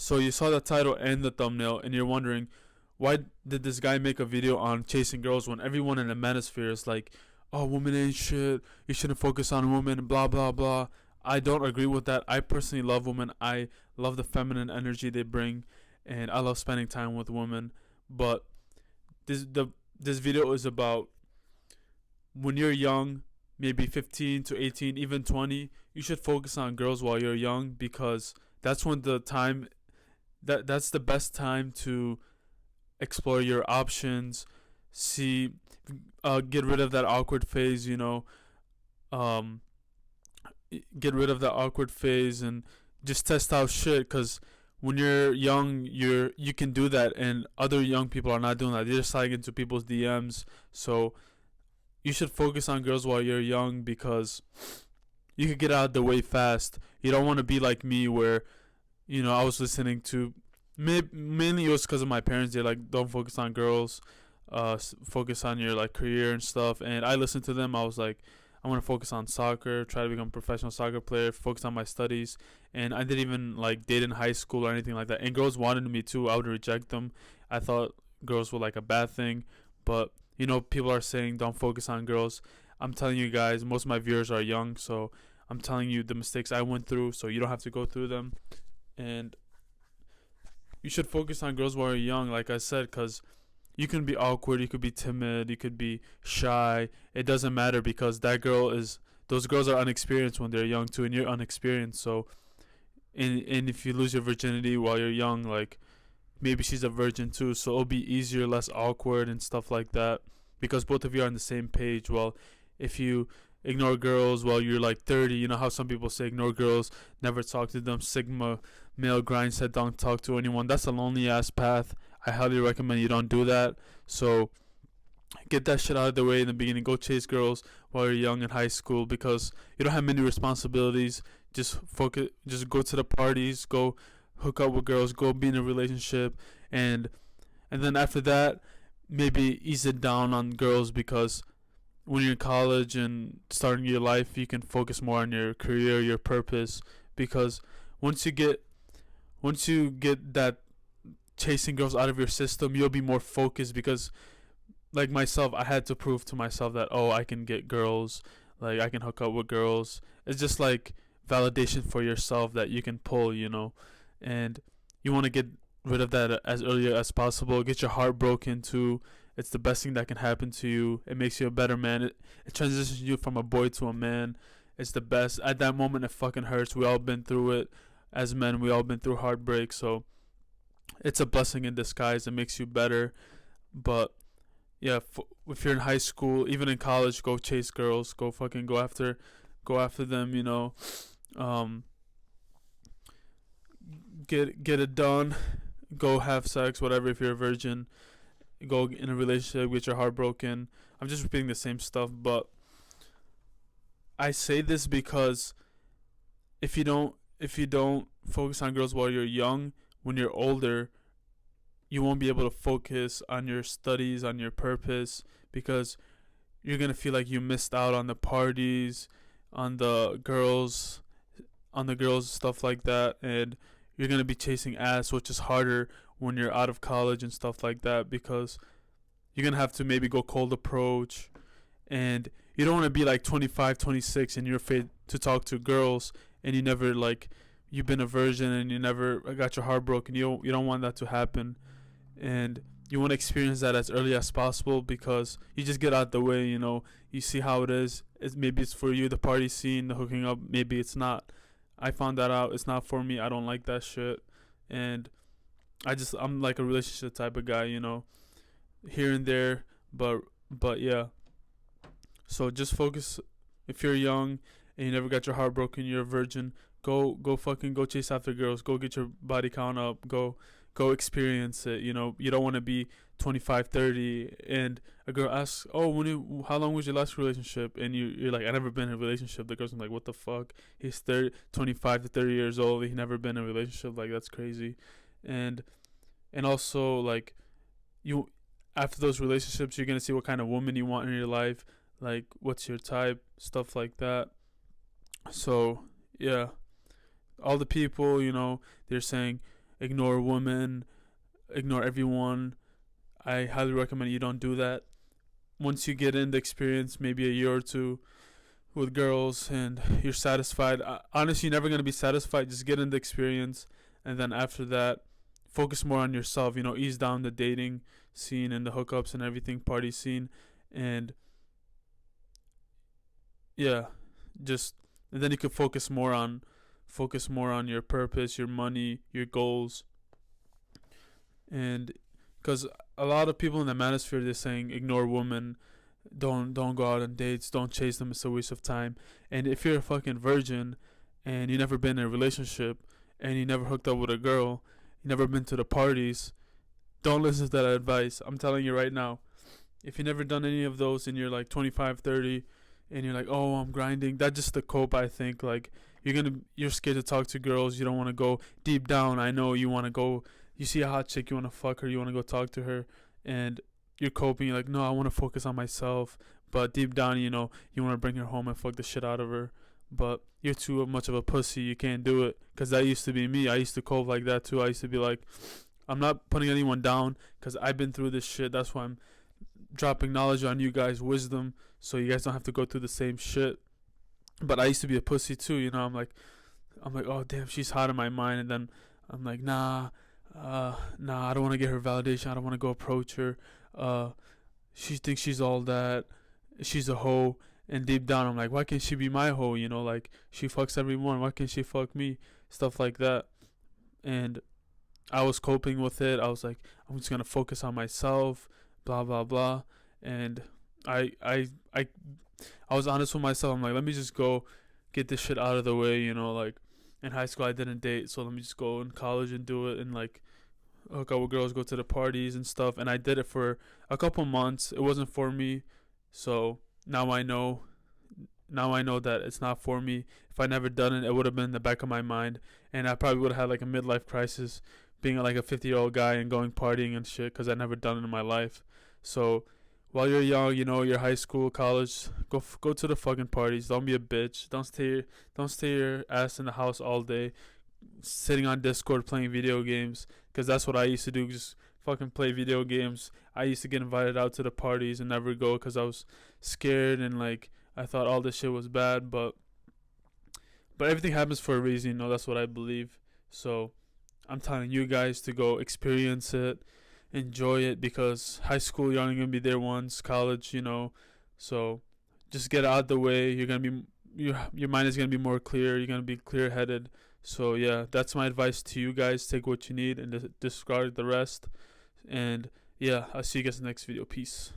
So you saw the title and the thumbnail, and you're wondering, why did this guy make a video on chasing girls when everyone in the manosphere is like, oh, women ain't shit, you shouldn't focus on women, blah blah blah. I don't agree with that. I personally love women. I love the feminine energy they bring, and I love spending time with women. But this video is about when you're young, maybe 15 to 18, even 20, you should focus on girls while you're young, because that's when the time that's the best time to explore your options, see, get rid of that awkward phase, um, get rid of that awkward phase and just test out shit. Because when you're young, you can do that, and other young people are not doing that. They're just sliding into people's DMs. So you should focus on girls while you're young, because you could get out of the way fast. You don't want to be like me, where I was listening to, mainly it was because of my parents. They're like, don't focus on girls, focus on your like career and stuff. And I listened to them. I was like, I want to focus on soccer, try to become a professional soccer player, focus on my studies. And I didn't even like date in high school or anything like that. And girls wanted me to. I would reject them. I thought girls were like a bad thing. But people are saying don't focus on girls. I'm telling you guys, most of my viewers are young, so I'm telling you the mistakes I went through, so you don't have to go through them. And you should focus on girls while you're young, like I said, because you can be awkward, you could be timid, you could be shy. It doesn't matter, because those girls are unexperienced when they're young too, and you're unexperienced. So, and if you lose your virginity while you're young, like maybe she's a virgin too, so it'll be easier, less awkward and stuff like that, because both of you are on the same page. Well, if you ignore girls while you're like 30, you know how some people say ignore girls, never talk to them, Sigma male grind said don't talk to anyone. That's a lonely ass path. I highly recommend you don't do that. So get that shit out of the way in the beginning. Go chase girls while you're young in high school, because you don't have many responsibilities. Just focus, just go to the parties, go hook up with girls, go be in a relationship, and then after that, maybe ease it down on girls, because when you're in college and starting your life, you can focus more on your career, your purpose. Because once you get that chasing girls out of your system, you'll be more focused. Because like myself, I had to prove to myself that, oh, I can get girls, like I can hook up with girls. It's just like validation for yourself that you can pull, and you want to get rid of that as early as possible. Get your heart broken too. It's the best thing that can happen to you. It makes you a better man. It transitions you from a boy to a man. It's the best. At that moment, it fucking hurts. We all been through it. As men, we all been through heartbreak. So it's a blessing in disguise. It makes you better. But yeah, if you're in high school, even in college, go chase girls. Go after them. Get it done. Go have sex, whatever. If you're a virgin, go in a relationship, get your heart broken. I'm just repeating the same stuff, but I say this because if you don't focus on girls while you're young, when you're older, you won't be able to focus on your studies, on your purpose, because you're gonna feel like you missed out on the parties, on the girls, stuff like that. And you're gonna be chasing ass, which is harder when you're out of college and stuff like that, because you're gonna have to maybe go cold approach, and you don't want to be like 25, 26 and you're afraid to talk to girls, and you've been a virgin and you never got your heart broken. You don't want that to happen, and you want to experience that as early as possible, because you just get out the way. You see how it is. Maybe it's for you, the party scene, the hooking up. Maybe it's not. I found that out. It's not for me. I don't like that shit. And I'm like a relationship type of guy, here and there. But yeah. So just focus. If you're young and you never got your heart broken, you're a virgin, go chase after girls. Go get your body count up. Go experience it. You don't want to be 25, 30 and a girl asks, oh, how long was your last relationship? And you're like, I never been in a relationship. The girl's like, what the fuck? He's 25 to 30 years old. He never been in a relationship. Like, that's crazy. And also, like, you, after those relationships, you're gonna see what kind of woman you want in your life, like what's your type, stuff like that. So yeah, all the people, they're saying ignore women, ignore everyone. I highly recommend you don't do that. Once you get in the experience, maybe a year or two with girls, and you're satisfied. Honestly, you're never gonna be satisfied. Just get in the experience, and then after that, focus more on yourself. Ease down the dating scene and the hookups and everything, party scene, and yeah, just and then you could focus more on your purpose, your money, your goals, and because a lot of people in the manosphere, they're saying ignore women, don't go out on dates, don't chase them, it's a waste of time. And if you're a fucking virgin and you never been in a relationship and you never hooked up with a girl, you never been to the parties, don't listen to that advice. I'm telling you right now. If you never done any of those and you're like 25, 30, and you're like, oh, I'm grinding, that's just the cope, I think. Like, you're scared to talk to girls, you don't want to go deep down. I know you want to go, you see a hot chick, you want to fuck her, you want to go talk to her, and you're coping. You're like, no, I want to focus on myself. But deep down, you want to bring her home and fuck the shit out of her. But you're too much of a pussy. You can't do it. Because that used to be me. I used to cope like that too. I used to be like, I'm not putting anyone down because I've been through this shit. That's why I'm dropping knowledge on you guys, wisdom, so you guys don't have to go through the same shit. But I used to be a pussy too. I'm like, oh damn, she's hot in my mind, and then I'm like, nah, I don't want to get her validation. I don't want to go approach her. Uh, she thinks she's all that. She's a hoe. And deep down, I'm like, why can't she be my hoe? Like, she fucks everyone. Why can't she fuck me? Stuff like that. And I was coping with it. I was like, I'm just gonna focus on myself. Blah blah blah. And I I I I was honest with myself. I'm like, let me just go get this shit out of the way. Like in high school I didn't date, so let me just go in college and do it, and like hook up with girls, go to the parties and stuff. And I did it for a couple months. It wasn't for me, so now I know. Now I know that it's not for me. If I never done it, it would have been in the back of my mind, and I probably would have had like a midlife crisis, being like a 50-year-old guy and going partying and shit because I never done it in my life. So while you're young, you're high school, college, go to the fucking parties. Don't be a bitch. Don't stay your ass in the house all day, sitting on Discord playing video games. Because that's what I used to do. Just fucking play video games. I used to get invited out to the parties and never go because I was scared, and like I thought all this shit was bad. But everything happens for a reason. That's what I believe. So I'm telling you guys to go experience it, enjoy it, because high school you're only gonna be there once, college, so just get out the way. You're gonna be your mind is gonna be more clear. You're gonna be clear headed. So yeah, that's my advice to you guys. Take what you need and discard the rest. And yeah, I'll see you guys in the next video. Peace.